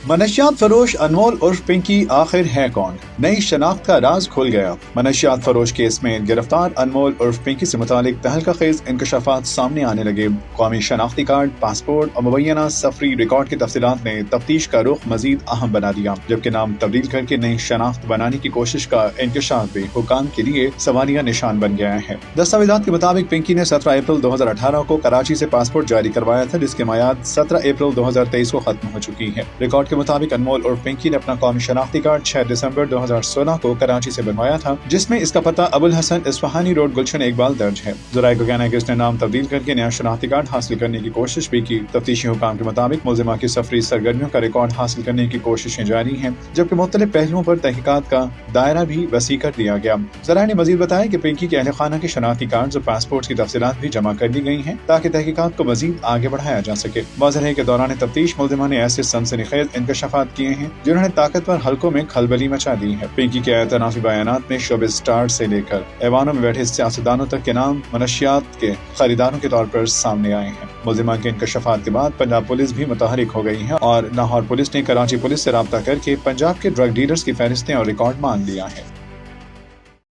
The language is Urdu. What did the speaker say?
منشیات فروش انمول عرف پنکی آخر ہے کون؟ نئی شناخت کا راز کھل گیا۔ منشیات فروش کیس میں گرفتار انمول عرف پنکی سے متعلق تہلکہ خیز انکشافات سامنے آنے لگے۔ قومی شناختی کارڈ، پاسپورٹ اور مبینہ سفری ریکارڈ کی تفصیلات نے تفتیش کا رخ مزید اہم بنا دیا، جبکہ نام تبدیل کر کے نئی شناخت بنانے کی کوشش کا انکشاف بھی حکام کے لیے سوالیہ نشان بن گیا ہے۔ دستاویزات کے مطابق پنکی نے 17 اپریل 2018 کو کراچی سے پاسپورٹ جاری کروایا تھا، جس کی میعاد 17 اپریل 2023 کو ختم ہو چکی ہے۔ ریکارڈ کے مطابق انمول عرف پنکی نے اپنا قومی شناختی کارڈ 6 دسمبر 2016 کو کراچی سے بنوایا تھا، جس میں اس کا پتہ ابو الحسن اصفہانی روڈ گلشن اقبال درج ہے۔ ذرائع کا کہنا ہے کہ اس نے نام تبدیل کر کے نیا شناختی کارڈ حاصل کرنے کی کوشش بھی کی۔ تفتیشی حکام کے مطابق ملزمہ کی سفری سرگرمیوں کا ریکارڈ حاصل کرنے کی کوششیں جاری ہیں، جبکہ مختلف پہلوؤں پر تحقیقات کا دائرہ بھی وسیع کر دیا گیا۔ ذرائع نے مزید بتایا کہ پنکی کے اہل خانہ کے شناختی کارڈز اور پاسپورٹ کی تفصیلات بھی جمع کر لی گئی ہیں تاکہ تحقیقات کو مزید آگے بڑھایا جا سکے۔ واضح ہے کہ دوران تفتیش ملزمہ نے ایسے سنسنی خیز انکشافات کیے ہیں جنہوں نے طاقتور حلقوں میں کھلبلی مچا دی ہے۔ پنکی کے اعترافی بیانات میں شعبے اسٹار سے لے کر ایوانوں میں بیٹھے سیاستدانوں تک کے نام منشیات کے خریداروں کے طور پر سامنے آئے ہیں۔ ملزمہ کے انکشافات کے بعد پنجاب پولیس بھی متحرک ہو گئی ہے اور لاہور پولیس نے کراچی پولیس سے رابطہ کر کے پنجاب کے ڈرگ ڈیلرز کی فہرستیں اور ریکارڈ مانگ لیا ہے۔